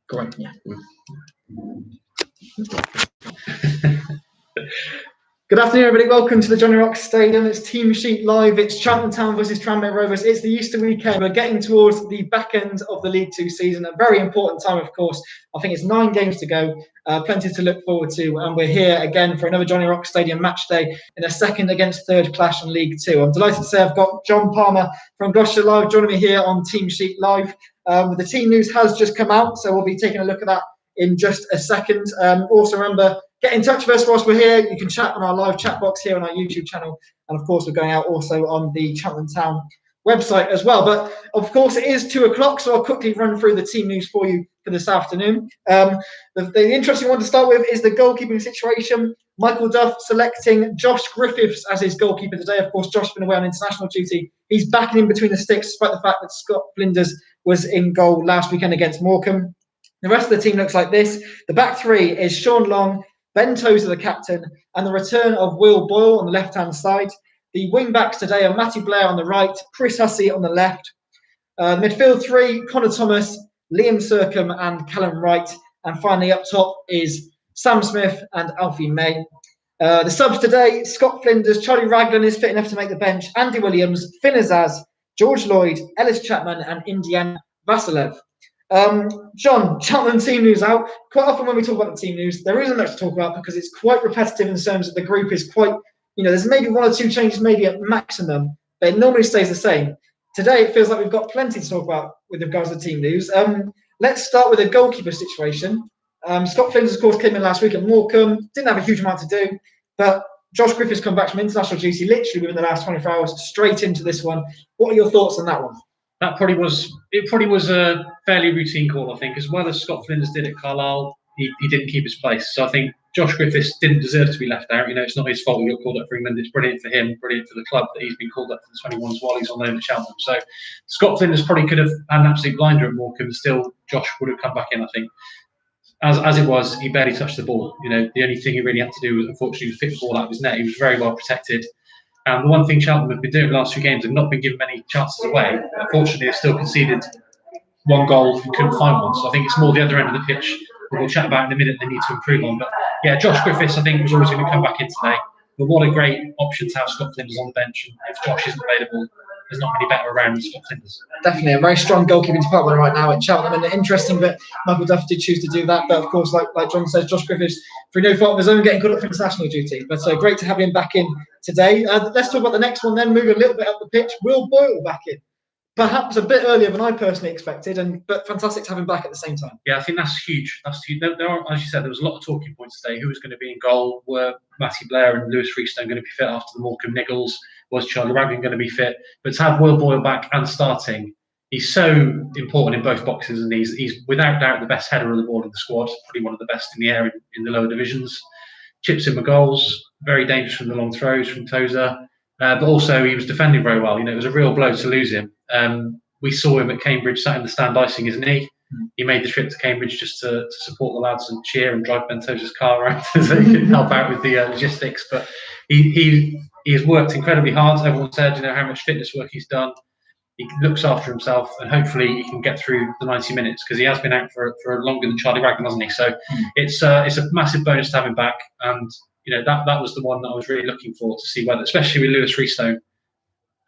Great, yeah. Good afternoon, everybody. Welcome to the Johnny Rock Stadium. It's Teamsheet Live. It's Cheltenham versus Tranmere Rovers. It's the Easter weekend. We're getting towards the back end of the League Two season. A very important time, of course. I think it's 9 games to go. Plenty to look forward to. And we're here again for another Johnny Rock Stadium match day in a second against third clash in League Two. I'm delighted to say I've got John Palmer from Gloucestershire Live joining me here on Teamsheet Live. The team news has just come out, so we'll be taking a look at that in just a second. Also remember, get in touch with us whilst we're here. You can chat on our live chat box here on our YouTube channel. And of course, we're going out also on the Cheltenham Town website as well. But of course, it is 2 o'clock, so I'll quickly run through the team news for you for this afternoon. The interesting one to start with is the goalkeeping situation. Michael Duff selecting Josh Griffiths as his goalkeeper today. Of course, Josh's been away on international duty. He's backing in between the sticks, despite the fact that Scott Flinders was in goal last weekend against Morecambe. The rest of the team looks like this. The back three is Sean Long, Ben Tozer, the captain, and the return of Will Boyle on the left-hand side. The wing-backs today are Matty Blair on the right, Chris Hussey on the left. Midfield three, Connor Thomas, Liam Sercombe and Callum Wright. And finally up top is Sam Smith and Alfie May. The subs today, Scott Flinders, Charlie Raglan is fit enough to make the bench, Andy Williams, Finn Azaz, George Lloyd, Ellis Chapman and Indian Vasilev. John, Cheltenham team news out. Quite often when we talk about the team news, there isn't much to talk about because it's quite repetitive in terms of the group is quite, there's maybe 1 or 2 changes, maybe at maximum, but it normally stays the same. Today, it feels like we've got plenty to talk about with regards to team news. Let's start with the goalkeeper situation. Scott Flinders, of course, came in last week at Morecambe, didn't have a huge amount to do, but Josh Griffiths come back from international duty literally within the last 24 hours, straight into this one. What are your thoughts on that one? That probably was a fairly routine call, I think. As well as Scott Flinders did at Carlisle, he didn't keep his place. So I think Josh Griffiths didn't deserve to be left out. It's not his fault he got called up for England. It's brilliant for him, brilliant for the club that he's been called up for the 21s while he's on loan at Cheltenham. So Scott Flinders probably could have had an absolute blinder at Morecambe. Still, Josh would have come back in, I think. As it was, he barely touched the ball. The only thing he really had to do was, unfortunately, fit the ball out of his net. He was very well protected. And the one thing Cheltenham have been doing the last few games, they've not been given many chances away. Unfortunately, they've still conceded 1 goal and couldn't find one. So I think it's more the other end of the pitch that we'll chat about in a minute they need to improve on. But yeah, Josh Griffiths, I think, was always going to come back in today. But what a great option to have Scott Flinders on the bench. And if Josh isn't available, there's not many better around than Scott Flinders. Definitely a very strong goalkeeping department right now at Cheltenham, and interesting that Michael Duff did choose to do that. But of course, like John says, Josh Griffiths, through no fault of his own, getting called up for international duty. But great to have him back in today. Let's talk about the next one then, move a little bit up the pitch. Will Boyle back in. Perhaps a bit earlier than I personally expected, but fantastic to have him back at the same time. Yeah, I think that's huge. That's huge. There are, as you said, there was a lot of talking points today. Who was going to be in goal? Were Matty Blair and Lewis Freestone going to be fit after the Morecambe niggles? Was Charlie Raglan going to be fit? But to have Will Boyle back and starting, he's so important in both boxes, and he's without doubt the best header of the ball in the squad, probably one of the best in the air in the lower divisions. Chips in the goals, very dangerous from the long throws from Tozer. But also he was defending very well. It was a real blow to lose him. We saw him at Cambridge sat in the stand icing his knee. He made the trip to Cambridge just to support the lads and cheer and drive Ben Tozer's car around so he could help out with the logistics. But he has worked incredibly hard. Everyone said, how much fitness work he's done. He looks after himself, and hopefully he can get through the 90 minutes because he has been out for longer than Charlie Raglan, hasn't he? So it's a massive bonus to have him back. And that was the one that I was really looking for to see whether, especially with Lewis Freestone,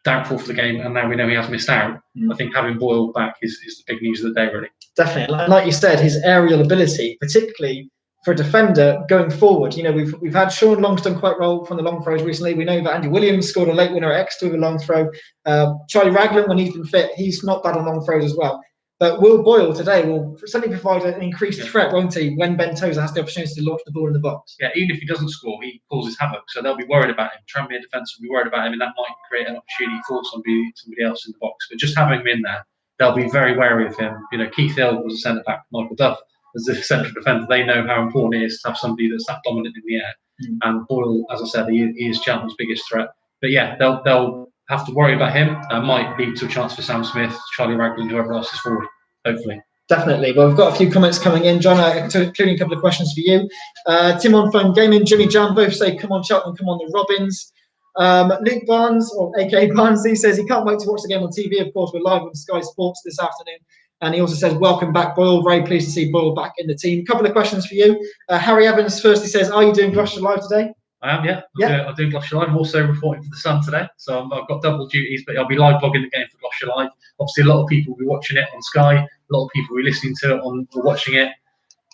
doubtful for the game, and now we know he has missed out. I think having Boyle back is the big news of the day, really. Definitely, like you said, his aerial ability, particularly for a defender going forward. We've had Sean Long's done quite well from the long throws recently. We know that Andy Williams scored a late winner at Exeter with a long throw. Charlie Raglan, when he's been fit, he's not bad on long throws as well. But Will Boyle today will certainly provide an increased threat, won't he, when Ben Tozer has the opportunity to launch the ball in the box? Yeah, even if he doesn't score, he causes havoc. So they'll be worried about him. Tranmere defence will be worried about him, and that might create an opportunity for somebody else in the box. But just having him in there, they'll be very wary of him. Keith Hill was a centre-back, Michael Duff as a central defender. They know how important it is to have somebody that's that dominant in the air. And Boyle, as I said, he is Cheltenham's biggest threat. But yeah, they'll have to worry about him. Might lead to a chance for Sam Smith, Charlie Raglan, whoever else is forward, hopefully. Definitely. Well, we've got a few comments coming in, John, including a couple of questions for you. Tim on Phone Gaming, Jimmy Jam both say, come on Cheltenham, come on the Robins. Luke Barnes, or aka Barnes, he says he can't wait to watch the game on TV. Of course, we're live on Sky Sports this afternoon. And he also says, welcome back, Boyle. Very pleased to see Boyle back in the team. A couple of questions for you. Harry Evans firstly says, are you doing Gloucestershire Live today? I am, yeah. I'm doing Gloucestershire Live. I'm also reporting for The Sun today. So I've got double duties, but I'll be live blogging the game for Gloucestershire Live. Obviously, a lot of people will be watching it on Sky. A lot of people will be listening to it or watching it.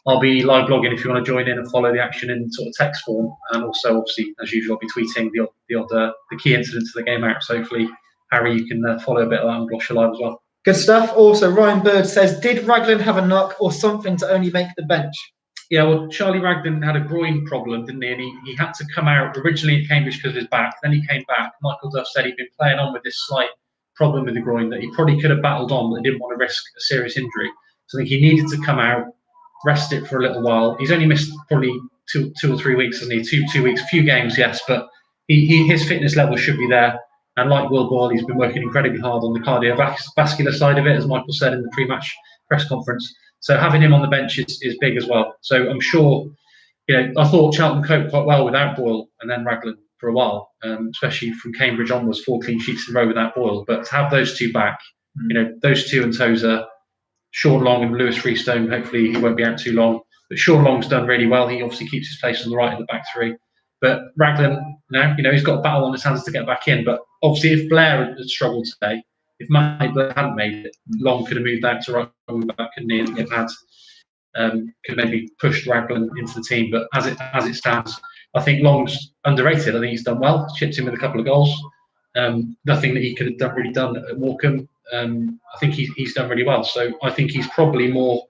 I'll be live blogging if you want to join in and follow the action in sort of text form. And also, obviously, as usual, I'll be tweeting the key incidents of the game out. So hopefully, Harry, you can follow a bit of that on Gloucestershire Live as well. Good stuff. Also, Ryan Bird says, did Raglan have a knock or something to only make the bench? Yeah, well, Charlie Raglan had a groin problem, didn't he? And he had to come out originally at Cambridge because of his back. Then he came back. Michael Duff said he'd been playing on with this slight problem with the groin that he probably could have battled on, but he didn't want to risk a serious injury. So I think he needed to come out, rest it for a little while. He's only missed probably two or 3 weeks, hasn't he? Two weeks, a few games, yes, but his fitness level should be there. And like Will Boyle, he's been working incredibly hard on the cardiovascular side of it, as Michael said in the pre-match press conference. So having him on the bench is big as well. So I'm sure, I thought Cheltenham coped quite well without Boyle and then Raglan for a while, especially from Cambridge onwards, 4 clean sheets in a row without Boyle. But to have those two back, those two and Tozer, Sean Long and Lewis Freestone, hopefully he won't be out too long. But Sean Long's done really well. He obviously keeps his place on the right of the back three. But Raglan, he's got a battle on his hands to get back in. But obviously, if Blair had struggled today, if Matty Blair hadn't made it, Long could have moved out to right wing back, couldn't he? And could maybe pushed Raglan into the team. But as it stands, I think Long's underrated. I think he's done well. Chipped in with a couple of goals. Nothing that he could have really done at Morecambe. I think he's done really well. So I think he's probably more.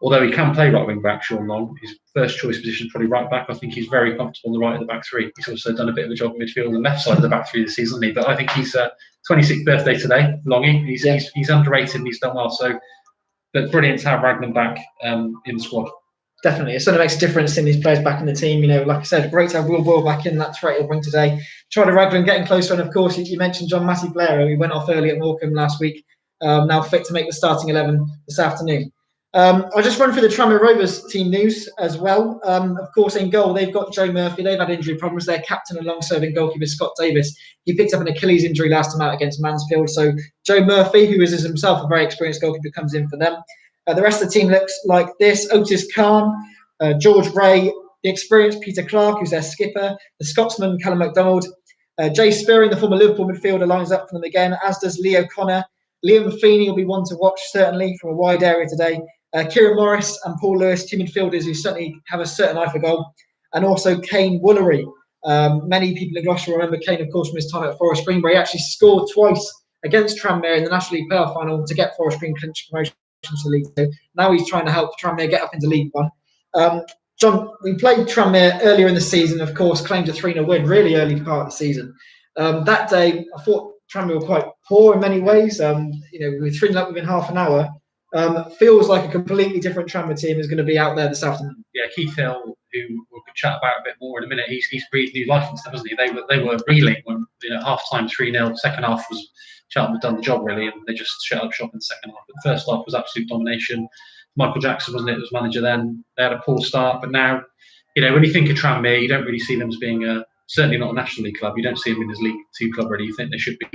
Although he can play right wing back, Sean Long, his first choice position is probably right back. I think he's very comfortable on the right of the back three. He's also done a bit of a job in midfield on the left side of the back three this season, hasn't he? But I think he's 26th birthday today, Longy. He's underrated and he's done well. So, but brilliant to have Raglan back in the squad. Definitely, it certainly makes a difference in these players back in the team. Like I said, great to have Will Boyle back in. That's right, he'll bring today. Charlie Raglan getting closer, and of course, you mentioned John Matty Blair, who went off early at Morecambe last week. Now fit to make the starting 11 this afternoon. I'll just run through the Tranmere Rovers team news as well. Of course, in goal, they've got Joe Murphy. They've had injury problems. Their captain and long-serving goalkeeper, Scott Davis, he picked up an Achilles injury last time out against Mansfield. So Joe Murphy, who is himself a very experienced goalkeeper, comes in for them. The rest of the team looks like this. Otis Khan, George Ray, the experienced Peter Clark, who's their skipper, the Scotsman, Callum MacDonald, Jay Spearing, the former Liverpool midfielder, lines up for them again, as does Leo Connor. Liam Feeney will be one to watch, certainly, from a wide area today. Kieran Morris and Paul Lewis, two midfielders who certainly have a certain eye for goal. And also Kane Woolery. Many people in Gloucester remember Kane, of course, from his time at Forest Green, where he actually scored twice against Tranmere in the National League playoff final to get Forest Green clinch promotion to League 2. Now he's trying to help Tranmere get up into League 1. John, we played Tranmere earlier in the season, of course, claimed a 3-0 win, really early part of the season. That day, I thought Tranmere were quite poor in many ways. We were 3-0 up within half an hour. Feels like a completely different Tranmere team is going to be out there this afternoon. Yeah, Keith Hill, who we'll chat about a bit more in a minute, he's breathed new life into them, hasn't he? They were reeling when half time 3-0. Second half was Cheltenham had done the job really, and they just shut up shop in the second half. But the first half was absolute domination. Michael Jackson, wasn't it, was manager then. They had a poor start, but now, when you think of Tranmere, you don't really see them as being certainly not a National League club. You don't see them in as League 2 club really. You think they should be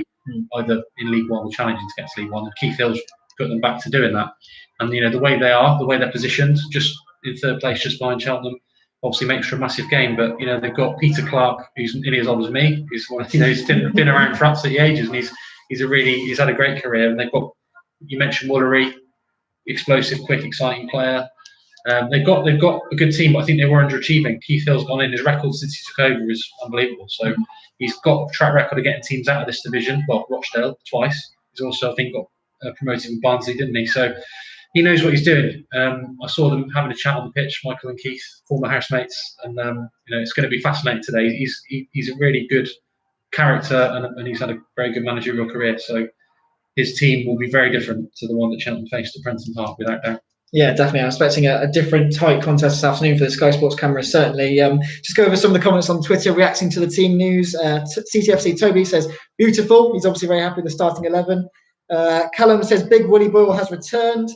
either in League 1 or challenging to get to League 1. And Keith Hill's put them back to doing that. And the way they're positioned, just in third place, just behind Cheltenham, obviously makes for a massive game. But they've got Peter Clark, who's nearly as old as me, who's he's been around for absolutely ages, and he's had a great career. And they've got, you mentioned Woolery, explosive, quick, exciting player. They've got a good team, but I think they were underachieving. Keith Hill's gone in. His record since he took over is unbelievable. So he's got a track record of getting teams out of this division. Well, Rochdale twice. He's also, I think, got promoted with Barnsley, didn't he? So he knows what he's doing. I saw them having a chat on the pitch, Michael and Keith, former housemates, and it's going to be fascinating today. He's a really good character, and he's had a very good managerial career. So his team will be very different to the one that Cheltenham faced at Prenton Park, without doubt. Yeah, definitely. I'm expecting a different tight contest this afternoon for the Sky Sports cameras, certainly. Just go over some of the comments on Twitter reacting to the team news. CTFC Toby says, beautiful. He's obviously very happy with the starting 11. Callum says, Big Willie Boyle has returned.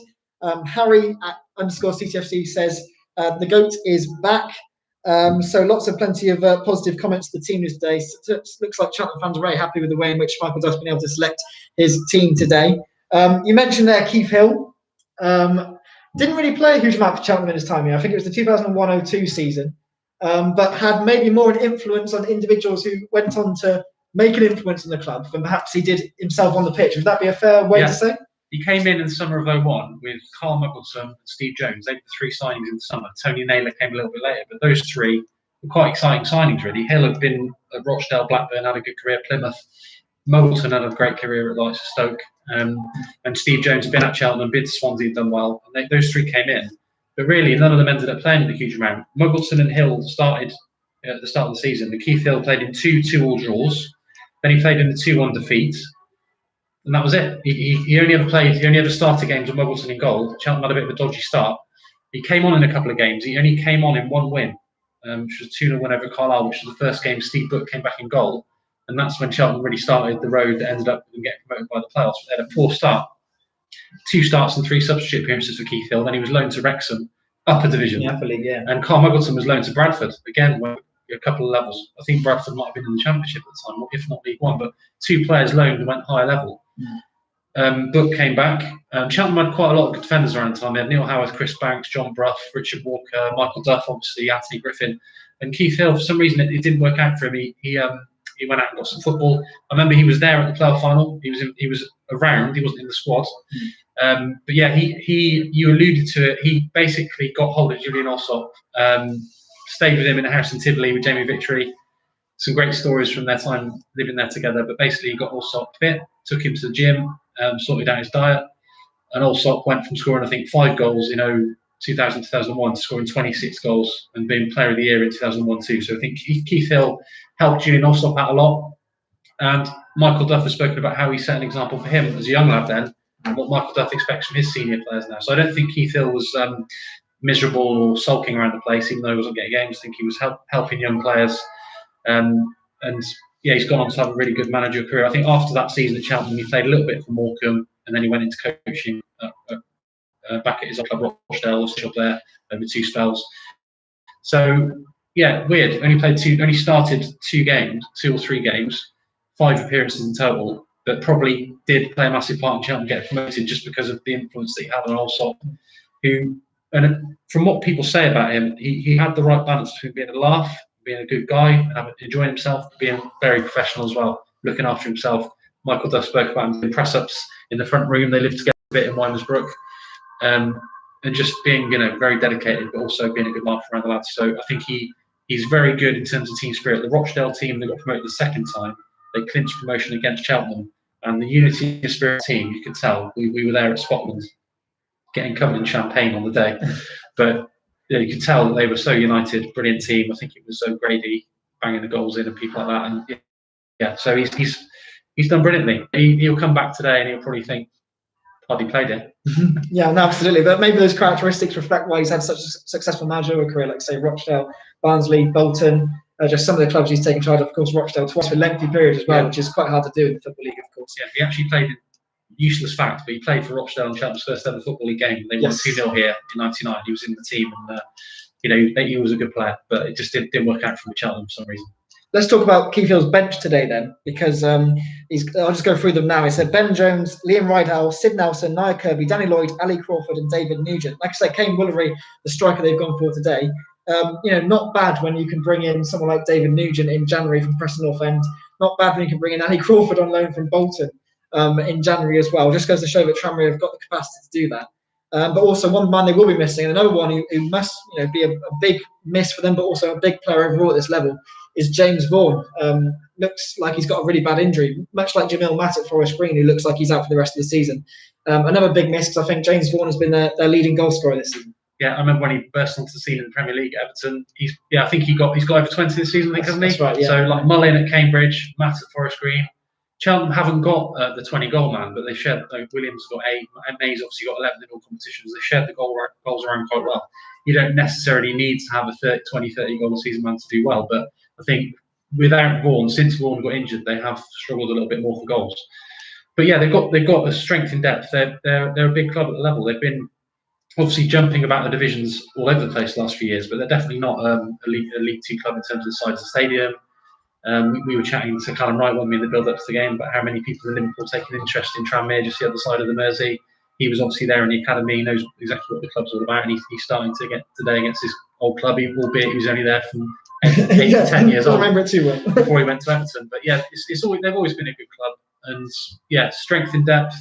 Harry @_CTFC says, the GOAT is back. So plenty of positive comments to the team news today. So it looks like Cheltenham fans are very happy with the way in which Michael Duff's been able to select his team today. You mentioned there Keith Hill. Didn't really play a huge amount for Cheltenham in his time here. I think it was the 2001-02 season, but had maybe more an influence on individuals who went on to make an influence in the club than perhaps he did himself on the pitch. Would that be a fair way to say? He came in the summer of 01 with Carl Muggleton and Steve Jones. They were the three signings in the summer. Tony Naylor came a little bit later, but those three were quite exciting signings, really. Hill had been at Rochdale, Blackburn, had a good career at Plymouth. Muggleton had a great career at Lights of Stoke. And Steve Jones had been at Cheltenham, been to Swansea, had done well. And those three came in. But really, none of them ended up playing a huge amount. Muggleton and Hill started at the start of the season. The Kingfield played in 2-2 all draws. Then he played in the 2-1 defeat. And that was it. He only ever started games with Muggleton in goal. Cheltenham had a bit of a dodgy start. He came on in a couple of games. He only came on in one win, which was 2-0 win over Carlisle, which was the first game Steve Book came back in goal. And that's when Cheltenham really started the road that ended up getting promoted by the playoffs. They had a poor start. 2 starts and 3 substitute appearances for Kingfield. Then he was loaned to Wrexham, upper division. Yeah, yeah. And Carl Muggleton was loaned to Bradford, again, a couple of levels. I think Bradford might have been in the Championship at the time, if not League One, but 2 players loaned and went higher level. Book came back. Cheltenham had quite a lot of good defenders around the time. They had Neil Howard, Chris Banks, John Brough, Richard Walker, Michael Duff, obviously, Anthony Griffin. And Keith Hill, for some reason, it didn't work out for him. He went out and got some football. I remember he was there at the playoff final. He was around. He wasn't in the squad. But yeah, you alluded to it. He basically got hold of Julian Alsop, stayed with him in a house in Tivoli with Jamie Victory. Some great stories from their time living there together. But basically, he got Alsop fit, took him to the gym, sorted out his diet, and Alsop went from scoring, I think, 5 goals in 2000, 2001 to scoring 26 goals and being Player of the Year in 2001 too. So I think Keith Hill helped Julian Alsop out a lot. And Michael Duff has spoken about how he set an example for him as a young lad then, and what Michael Duff expects from his senior players now. So I don't think Keith Hill was miserable or sulking around the place, even though he wasn't getting games. I think he was helping young players. And yeah, he's gone on to have a really good managerial career. I think after that season at Cheltenham, he played a little bit for Morecambe, and then he went into coaching back at his club Rochdale, up there over 2 spells. So yeah, weird. Only started 2 or 3 games, 5 appearances in total, but probably did play a massive part in Cheltenham getting promoted just because of the influence that he had on Alsop, who, and from what people say about him, he had the right balance between being a laugh, being a good guy, enjoying himself, being very professional as well, looking after himself. Michael Duff spoke about him doing press-ups in the front room. They lived together a bit in Wimersbrook, and just being, very dedicated, but also being a good laugh around the lads. So I think he's very good in terms of team spirit. The Rochdale team, they got promoted the second time. They clinched promotion against Cheltenham, and the unity and spirit team, you could tell. We were there at Scotland, getting covered in champagne on the day, but you could tell that they were so united. Brilliant team. I think it was Grady banging the goals in and people like that. And yeah, so he's done brilliantly. He'll come back today and he'll probably think, hardly played it. Yeah, no, absolutely. But maybe those characteristics reflect why he's had such a successful managerial career, like say Rochdale, Barnsley, Bolton, just some of the clubs he's taken charge of. Of course, Rochdale twice for lengthy periods as well, which is quite hard to do in the Football League, of course. Yeah, he actually played in useless fact, but he played for Rochdale in Cheltenham's first ever Football League game. They won 2-0 here in '99. He was in the team, and he was a good player, but it just didn't work out for him at Cheltenham for some reason. Let's talk about Kingfield's bench today then, because I'll just go through them now. He said Ben Jones, Liam Rydell, Sid Nelson, Nia Kirby, Danny Lloyd, Ali Crawford, and David Nugent. Like I said, Kane Woolery, the striker they've gone for today. Not bad when you can bring in someone like David Nugent in January from Preston North End. Not bad when you can bring in Ali Crawford on loan from Bolton in January as well. Just goes to show that Tranmere have got the capacity to do that. But also one man they will be missing, and another one who must be a big miss for them, but also a big player overall at this level, is James Vaughan. Looks like he's got a really bad injury, much like Jamil Matt at Forest Green, who looks like he's out for the rest of the season. Another big miss, because I think James Vaughan has been their leading goal scorer this season. Yeah, I remember when he burst onto the scene in the Premier League at Everton. I think he's got over 20 this season, hasn't he? That's right, yeah. So like Mullin at Cambridge, Matt at Forest Green. Cheltenham haven't got the 20 goal man, but they shared. Williams got 8, and May's obviously got 11 in all competitions. They shared the goals around quite well. You don't necessarily need to have a 20, 30 goal a season man to do well, but I think without Vaughan, since Vaughan got injured, they have struggled a little bit more for goals. But yeah, they've got a strength in depth. They're a big club at the level. They've been obviously jumping about the divisions all over the place the last few years, but they're definitely not a League 2 club in terms of the size of the stadium. We were chatting to Callum Wright when we in the build-up to the game about how many people in Liverpool taking interest in Tranmere, just the other side of the Mersey. he was obviously there in the academy. He knows exactly what the club's all about, and he's starting to get today against his old club, albeit he was only there from 8 to 10 years old. I remember it too well. Before he went to Everton. But yeah, they've always been a good club, and yeah, strength in depth.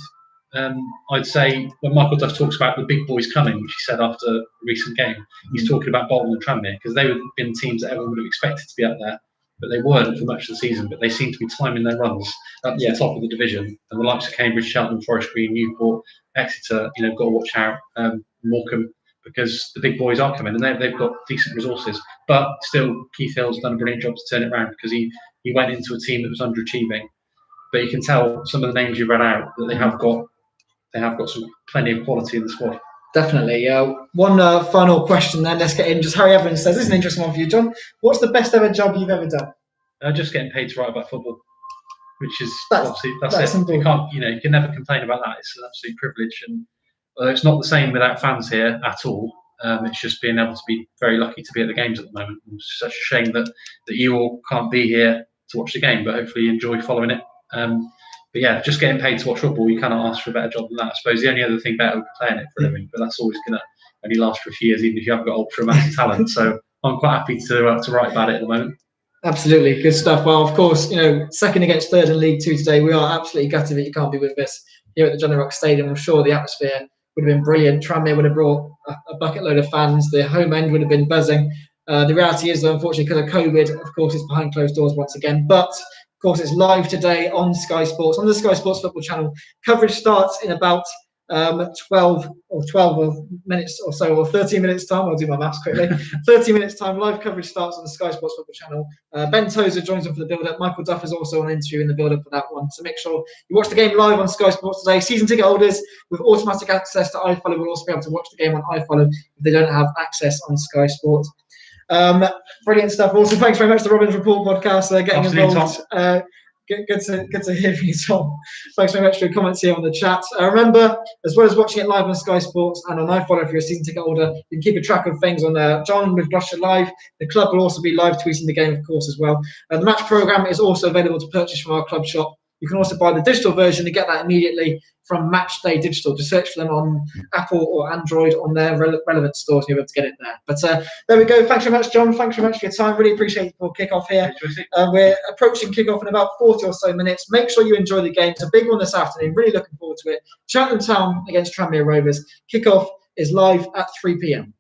I'd say when Michael Duff talks about the big boys coming, which he said after a recent game, he's talking about Bolton and Tranmere, because they would have been teams that everyone would have expected to be up there, but they weren't for much of the season. But they seem to be timing their runs up to the top of the division. And the likes of Cambridge, Cheltenham, Forest Green, Newport, Exeter, got to watch out. Morecambe, because the big boys are coming, and they've got decent resources. But still, Keith Hill's done a brilliant job to turn it around, because he went into a team that was underachieving. But you can tell some of the names you read out that they have got plenty of quality in the squad. Definitely. One final question then. Let's get in. Just Harry Evans says, this is an interesting one for you, John. What's the best ever job you've ever done? Just getting paid to write about football, which is that's it. Simple. You can't, you can never complain about that. It's an absolute privilege, and it's not the same without fans here at all. It's just being able to be very lucky to be at the games at the moment. It's such a shame that you all can't be here to watch the game, but hopefully you enjoy following it. But yeah, just getting paid to watch football, you cannot ask for a better job than that. I suppose the only other thing better would be playing it for a living, but that's always going to only last for a few years, even if you haven't got ultra massive talent. So I'm quite happy to write about it at the moment. Absolutely, good stuff. Well, of course, second against third in League Two today. We are absolutely gutted that you can't be with us here at the Johnny Rock Stadium. I'm sure the atmosphere would have been brilliant. Tranmere would have brought a bucket load of fans. The home end would have been buzzing. The reality is, though, unfortunately, because of COVID, of course, it's behind closed doors once again. But of course, it's live today on Sky Sports, on the Sky Sports Football channel. Coverage starts in about 12 minutes or so, or 13 minutes time. I'll do my maths quickly. 30 minutes time. Live coverage starts on the Sky Sports Football channel. Ben Tozer joins them for the build-up. Michael Duff is also on an interview in the build-up for that one. So make sure you watch the game live on Sky Sports today. Season ticket holders with automatic access to iFollow will also be able to watch the game on iFollow if they don't have access on Sky Sports. Brilliant stuff. Also, thanks very much to Robin's Report podcast getting involved. Good to hear from you, Tom. Thanks very much for your comments here on the chat. Remember, as well as watching it live on Sky Sports and on iFollow if you're a season ticket holder, you can keep a track of things on John with Gloucestershire Live. The club will also be live tweeting the game, of course, as well. The match programme is also available to purchase from our club shop. You can also buy the digital version and get that immediately from Matchday Digital. Just search for them on Apple or Android on their relevant stores, and you'll be able to get it there. But there we go. Thanks very much, John. Thanks very much for your time. Really appreciate your kick-off here. We're approaching kick-off in about 40 or so minutes. Make sure you enjoy the game. It's a big one this afternoon. Really looking forward to it. Cheltenham Town against Tranmere Rovers. Kick-off is live at 3 p.m.